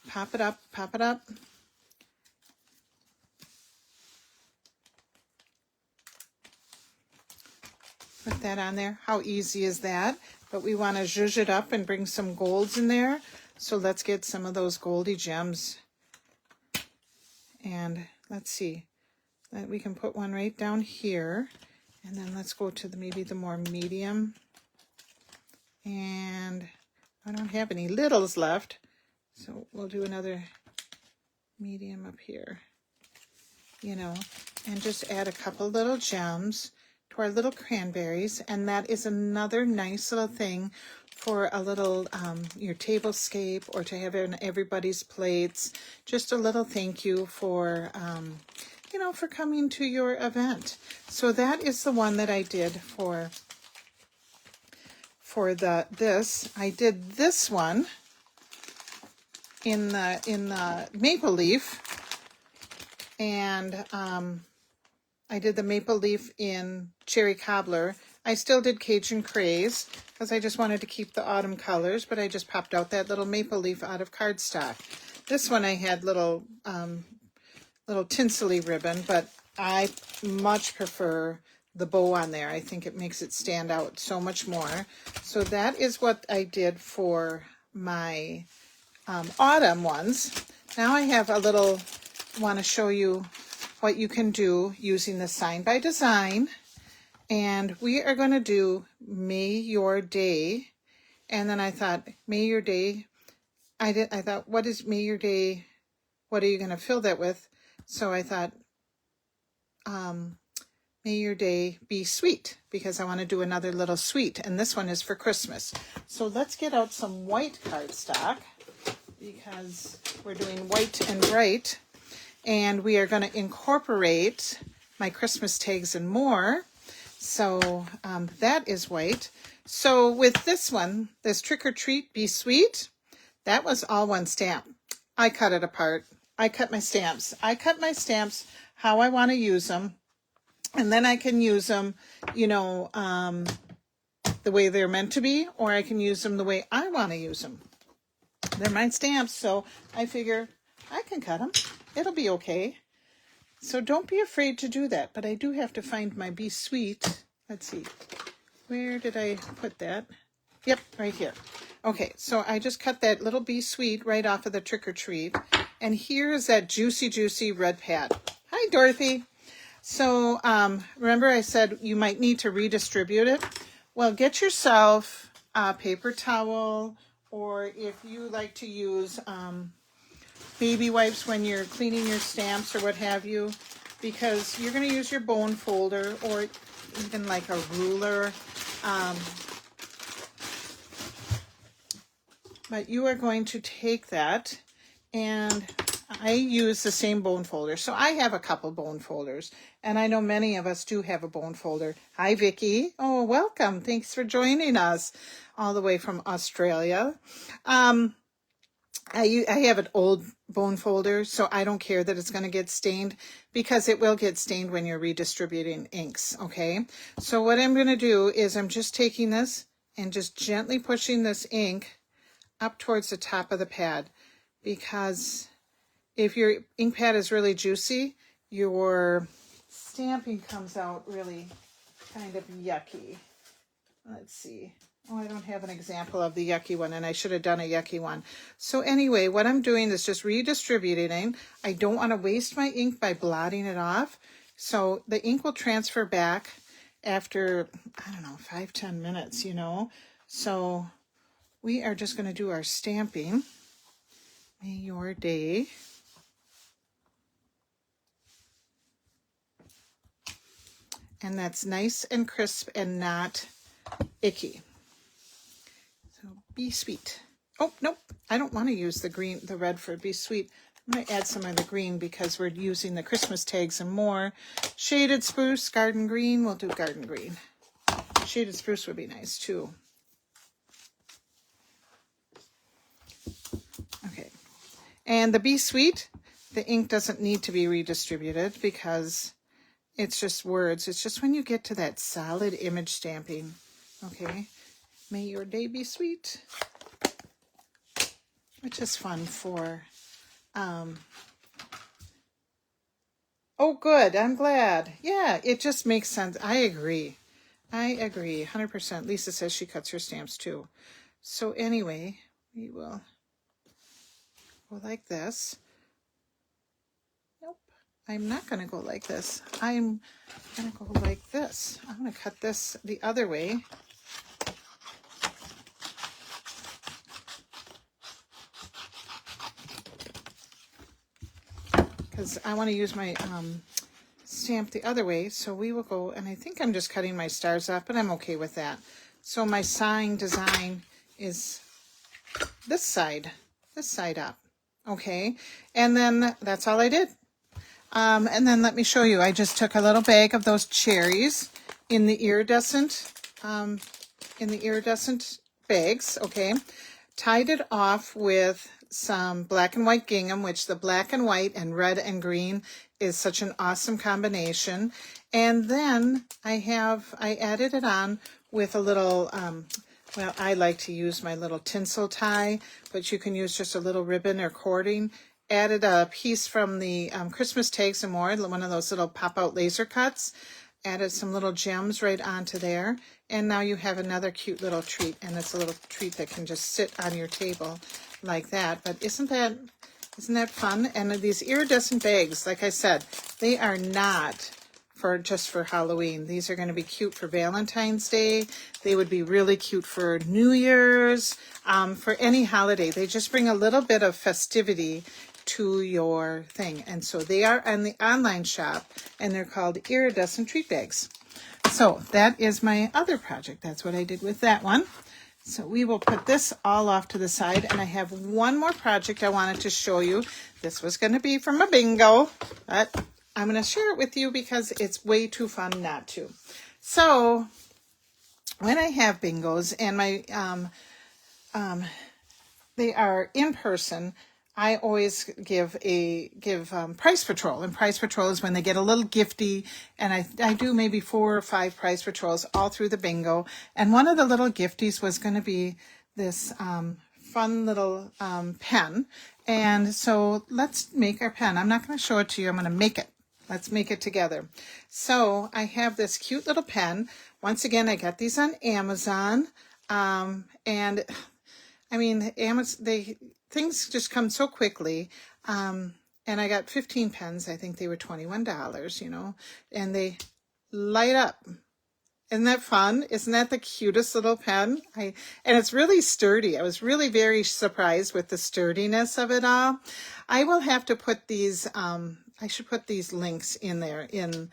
Speaker 1: Pop it up, pop it up. Put that on there. How easy is that? But we want to zhuzh it up and bring some golds in there. So let's get some of those goldy gems. And let's see, we can put one right down here, and then let's go to maybe the more medium. And I don't have any littles left, so we'll do another medium up here, and just add a couple little gems to our little cranberries. And that is another nice little thing for a little, your tablescape, or to have it on everybody's plates. Just a little thank you for, for coming to your event. So that is the one that I did for this. I did this one in the maple leaf, and I did the maple leaf in cherry cobbler. I still did Cajun Craze because I just wanted to keep the autumn colors, but I just popped out that little maple leaf out of cardstock. This one I had little tinsely ribbon, but I much prefer the bow on there. I think it makes it stand out so much more. So that is what I did for my autumn ones. Now I have want to show you what you can do using the Sign by Design. And we are going to do May Your Day. And then I thought, May Your Day. I thought, what is May Your Day? What are you going to fill that with? So I thought, May Your Day Be Sweet, because I want to do another little sweet. And this one is for Christmas. So let's get out some white cardstock, because we're doing white and bright. And we are going to incorporate my Christmas tags and more. So that is white. So with this one, this Trick or Treat Be Sweet, that was all one stamp. I cut it apart. I cut my stamps. How I want to use them. And then I can use them, the way they're meant to be, or I can use them the way I want to use them. They're my stamps, so I figure I can cut them. It'll be okay. So don't be afraid to do that. But I do have to find my Be Sweet. Let's see. Where did I put that? Yep, right here. Okay, so I just cut that little Be Sweet right off of the Trick or Treat. And here's that juicy, juicy red pad. Hi, Dorothy. So remember I said you might need to redistribute it? Well, get yourself a paper towel, or if you like to use baby wipes when you're cleaning your stamps or what have you, because you're going to use your bone folder or even like a ruler. But you are going to take that, and I use the same bone folder. So I have a couple bone folders, and I know many of us do have a bone folder. Hi, Vicki. Oh, welcome. Thanks for joining us all the way from Australia. I have an old bone folder, so I don't care that it's going to get stained, because it will get stained when you're redistributing inks, okay? So what I'm going to do is I'm just taking this and just gently pushing this ink up towards the top of the pad, because if your ink pad is really juicy, your stamping comes out really kind of yucky. Let's see. Oh, I don't have an example of the yucky one, and I should have done a yucky one. So anyway, what I'm doing is just redistributing. I don't want to waste my ink by blotting it off. So the ink will transfer back after, I don't know, 5-10 minutes, you know. So we are just going to do our stamping. May your day. And that's nice and crisp and not icky. So be sweet. Oh, nope. I don't want to use the green, the red for be sweet. I'm going to add some of the green because we're using the Christmas tags and more. Shaded spruce, garden green. We'll do garden green. Shaded spruce would be nice too. Okay. And the be sweet, the ink doesn't need to be redistributed because it's just words. It's just when you get to that solid image stamping. Okay. May your day be sweet. Which is fun for, oh, good. I'm glad. Yeah, it just makes sense. I agree. 100%. Lisa says she cuts her stamps too. So anyway, we will go like this. Nope. I'm not going to go like this. I'm going to go like this. I'm going to cut this the other way. Because I want to use my stamp the other way. So we will go, and I think I'm just cutting my stars off, but I'm okay with that. So my sign design is this side up. Okay. And then that's all I did. And then let me show you. I just took a little bag of those cherries in the iridescent bags. Okay. Tied it off with some black and white gingham, which the black and white and red and green is such an awesome combination. And then I added it on with a little, well, I like to use my little tinsel tie, but you can use just a little ribbon or cording. Added a piece from the Christmas Tags and More, one of those little pop-out laser cuts. Added some little gems right onto there. And now you have another cute little treat, and it's a little treat that can just sit on your table like that. But isn't that fun? And these iridescent bags, like I said, they are not just for Halloween. These are going to be cute for Valentine's Day. They would be really cute for New Year's, for any holiday. They just bring a little bit of festivity to your thing. And so they are on the online shop, and they're called iridescent treat bags. So that is my other project. That's what I did with that one. So we will put this all off to the side, and I have one more project I wanted to show you. This was going to be from a bingo, but I'm going to share it with you because it's way too fun not to. So when I have bingos and my they are in person, I always give Price Patrol, and Price Patrol is when they get a little gifty, and I do maybe 4 or 5 Price Patrols all through the bingo. And one of the little gifties was going to be this fun little pen. And so let's make our pen. I'm not going to show it to you. I'm going to make it. Let's make it together. So I have this cute little pen. Once again, I got these on Amazon. And I mean, things just come so quickly. And I got 15 pens. I think they were $21, you know, and they light up. Isn't that fun? Isn't that the cutest little pen? And it's really sturdy. I was really very surprised with the sturdiness of it all. I will have to put these, I should put these links in there in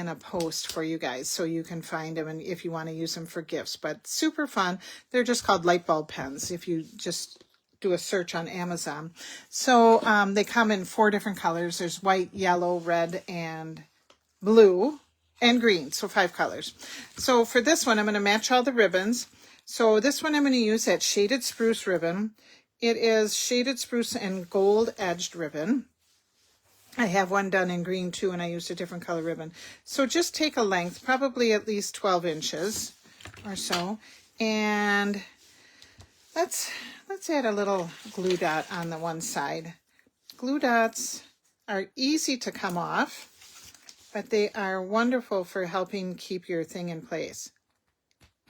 Speaker 1: a post for you guys so you can find them, and if you want to use them for gifts. But super fun. They're just called light bulb pens. If you just do a search on Amazon. So they come in 4 different colors. There's white, yellow, red, and blue, and green. So 5 colors. So for this one, I'm going to match all the ribbons. So this one I'm going to use that Shaded Spruce ribbon. It is Shaded Spruce and gold edged ribbon. I have one done in green too, and I used a different color ribbon. So just take a length, probably at least 12 inches or so, and let's add a little glue dot on the one side. Glue dots are easy to come off, but they are wonderful for helping keep your thing in place.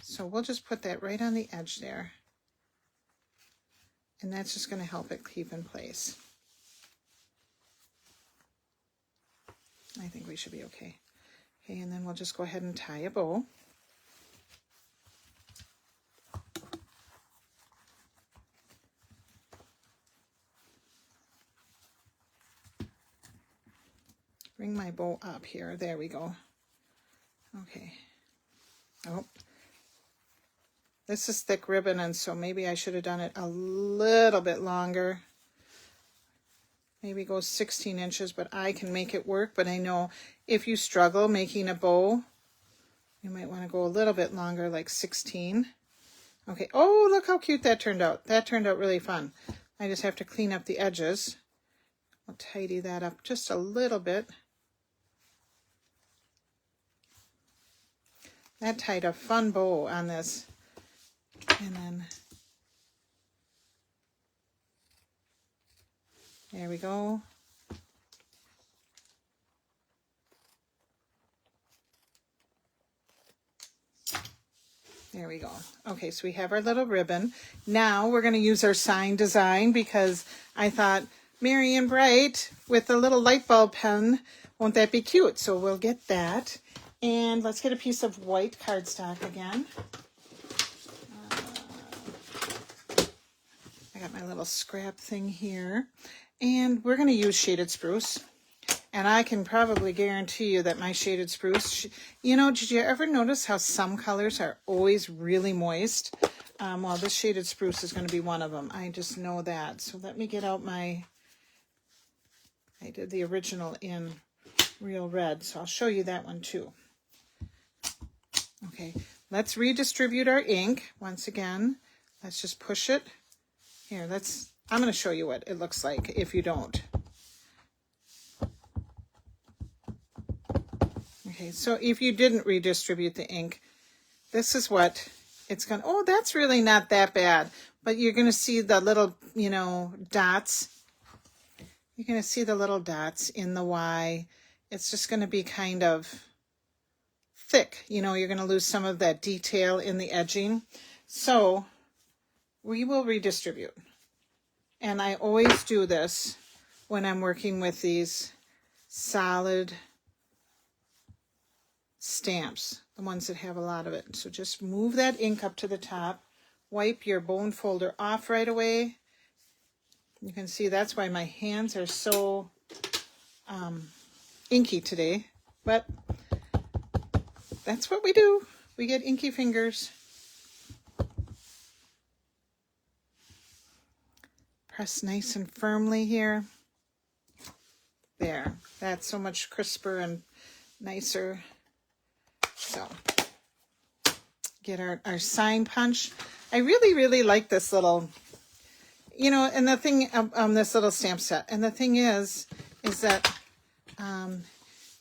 Speaker 1: So we'll just put that right on the edge there, and that's just going to help it keep in place. I think we should be okay. Okay, and then we'll just go ahead and tie a bow. Bring my bow up here. There we go. Okay. Oh, this is thick ribbon, and so maybe I should have done it a little bit longer. Maybe go 16 inches, but I can make it work. But I know if you struggle making a bow, you might want to go a little bit longer, like 16. Okay. Oh, look how cute that turned out. That turned out really fun. I just have to clean up the edges. I'll tidy that up just a little bit. That tied a fun bow on this. And then there we go. There we go. Okay, so we have our little ribbon. Now we're going to use our sign design, because I thought Merry and Bright with a little light bulb pen, won't that be cute? So we'll get that. And let's get a piece of white cardstock again. I got my little scrap thing here. And we're going to use Shaded Spruce. And I can probably guarantee you that my Shaded Spruce, you know, did you ever notice how some colors are always really moist? Well, this Shaded Spruce is going to be one of them. I just know that. So let me get out my, I did the original in Real Red, so I'll show you that one too. Okay, let's redistribute our ink once again. Let's just push it. Here, I'm going to show you what it looks like if you don't. Okay, so if you didn't redistribute the ink, this is what it's going to, oh, that's really not that bad. But you're going to see the little, you know, dots. You're going to see the little dots in the Y. It's just going to be kind of thick. You know, you're going to lose some of that detail in the edging. So we will redistribute. And I always do this when I'm working with these solid stamps, the ones that have a lot of it. So just move that ink up to the top, wipe your bone folder off right away. You can see that's why my hands are so inky today, but that's what we do. We get inky fingers. Press nice and firmly here. There, that's so much crisper and nicer. So get our sign punch. I really, really like this little, you know, and the thing, this little stamp set. And the thing is that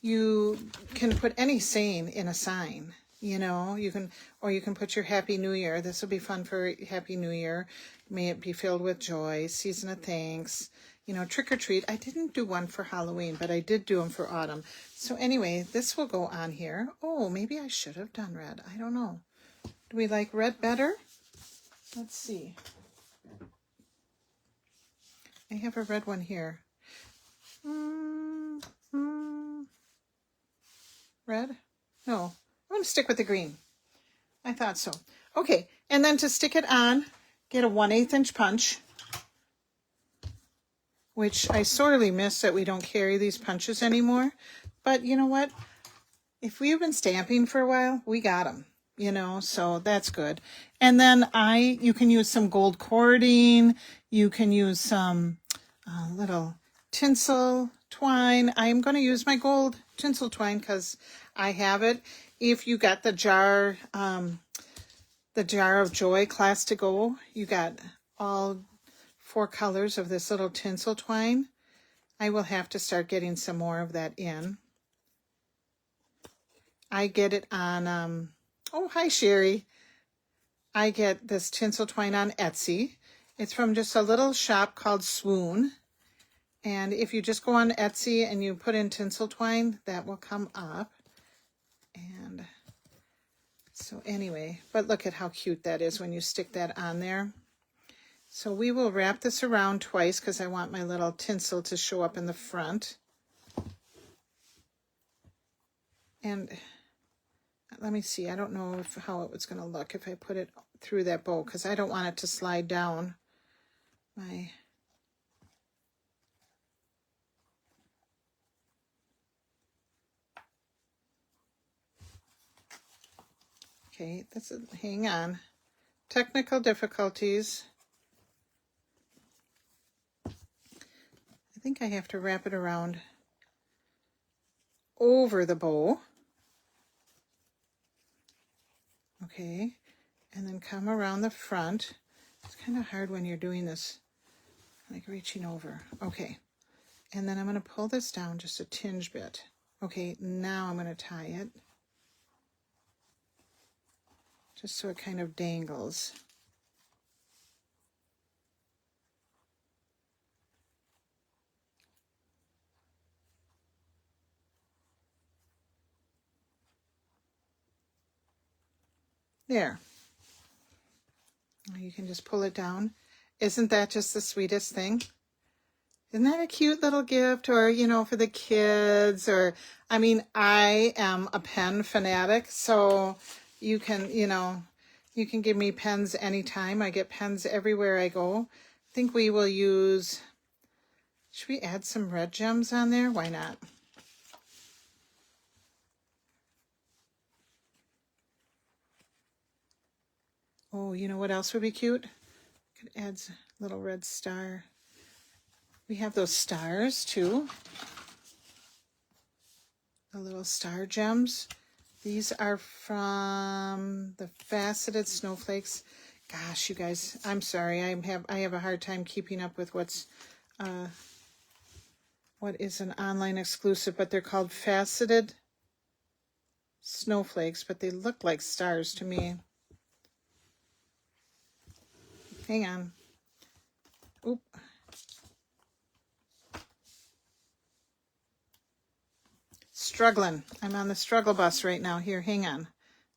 Speaker 1: you can put any saying in a sign, you know, you can put your Happy New Year. This will be fun for Happy New Year. May it be filled with joy, season of thanks, you know, trick or treat. I didn't do one for Halloween, but I did do them for autumn. So anyway, this will go on here. Oh, maybe I should have done red. I don't know. Do we like red better? Let's see. I have a red one here. Red? No, I'm going to stick with the green. I thought so. Okay, and then to stick it on, get a 1/8 inch punch, which I sorely miss that we don't carry these punches anymore. But you know what? If we've been stamping for a while, we got them. you know, so that's good. And then you can use some gold cording. You can use some little tinsel twine. I'm going to use my gold tinsel twine because I have it. If you got the jar of Joy class to go, you got all 4 colors of this little tinsel twine. I will have to start getting some more of that in. I get it on, oh, hi, Sherry. I get this tinsel twine on Etsy. It's from just a little shop called Swoon. And if you just go on Etsy and you put in tinsel twine, that will come up. And so anyway, but look at how cute that is when you stick that on there. So we will wrap this around twice because I want my little tinsel to show up in the front. And let me see, I don't know how it was going to look if I put it through that bow because I don't want it to slide down my... Okay, hang on. Technical difficulties. I think I have to wrap it around over the bow. Okay, and then come around the front. It's kind of hard when you're doing this, like reaching over. Okay, and then I'm going to pull this down just a tinge bit. Okay, now I'm going to tie it. Just so it kind of dangles. There. You can just pull it down. Isn't that just the sweetest thing? Isn't that a cute little gift? Or, you know, for the kids, or, I mean, I am a pen fanatic, so you can, you know, you can give me pens anytime. I get pens everywhere I go. I think we will use, should we add some red gems on there? Why not? Oh, you know what else would be cute? Could add a little red star. We have those stars too. The little star gems. These are from the Faceted Snowflakes. Gosh, you guys, I'm sorry. I have a hard time keeping up with what is an online exclusive, but they're called Faceted Snowflakes, but they look like stars to me. Hang on. Oop. Struggling. I'm on the struggle bus right now. Here, hang on.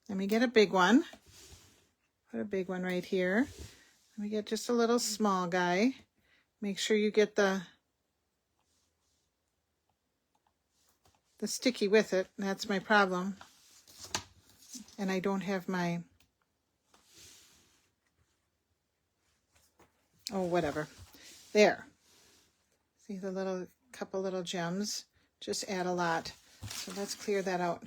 Speaker 1: Let me get a big one. Put a big one right here. Let me get just a little small guy. Make sure you get the sticky with it. That's my problem. And I don't have my... Oh, whatever. There. See the couple little gems? Just add a lot. So let's clear that out.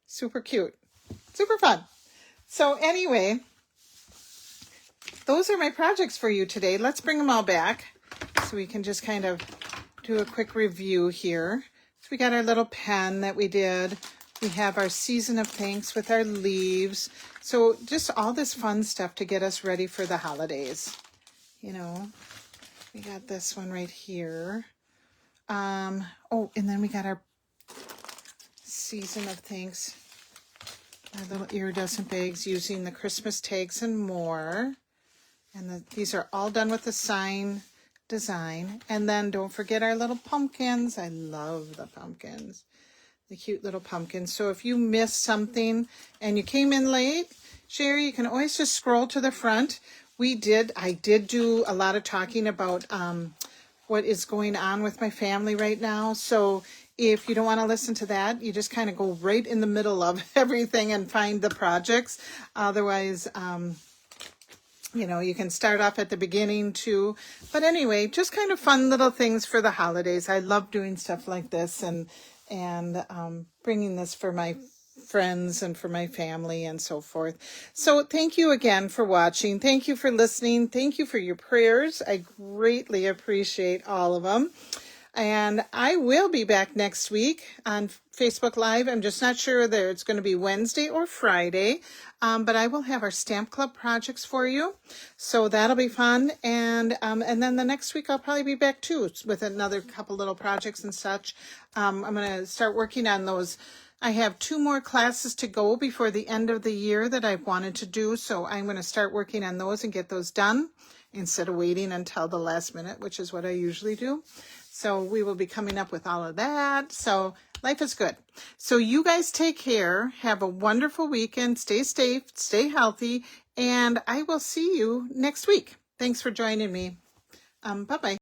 Speaker 1: Super cute. Super fun. So anyway, those are my projects for you today. Let's bring them all back so we can just kind of do a quick review here. So we got our little pen that we did. We have our Season of Thanks with our leaves. So just all this fun stuff to get us ready for the holidays. You know, we got this one right here. Oh, and then we got our Season of Thanks, our little iridescent bags using the Christmas tags and more. And these are all done with the sign design. And then don't forget our little pumpkins. I love the pumpkins, the cute little pumpkins. So if you missed something and you came in late, Sherry, you can always just scroll to the front. I did do a lot of talking about what is going on with my family right now. So if you don't want to listen to that, you just kind of go right in the middle of everything and find the projects. Otherwise, you know, you can start off at the beginning too. But anyway, just kind of fun little things for the holidays. I love doing stuff like this and bringing this for my friends and for my family and so forth. So thank you again for watching. Thank you for listening. Thank you for your prayers. I greatly appreciate all of them. And I will be back next week on Facebook Live. I'm just not sure whether it's going to be Wednesday or Friday, but I will have our Stamp Club projects for you. So that'll be fun. And then the next week I'll probably be back too with another couple little projects and such. I'm going to start working on those. I have 2 more classes to go before the end of the year that I've wanted to do. So I'm going to start working on those and get those done instead of waiting until the last minute, which is what I usually do. So we will be coming up with all of that. So life is good. So you guys take care. Have a wonderful weekend. Stay safe, stay healthy, and I will see you next week. Thanks for joining me. Bye-bye.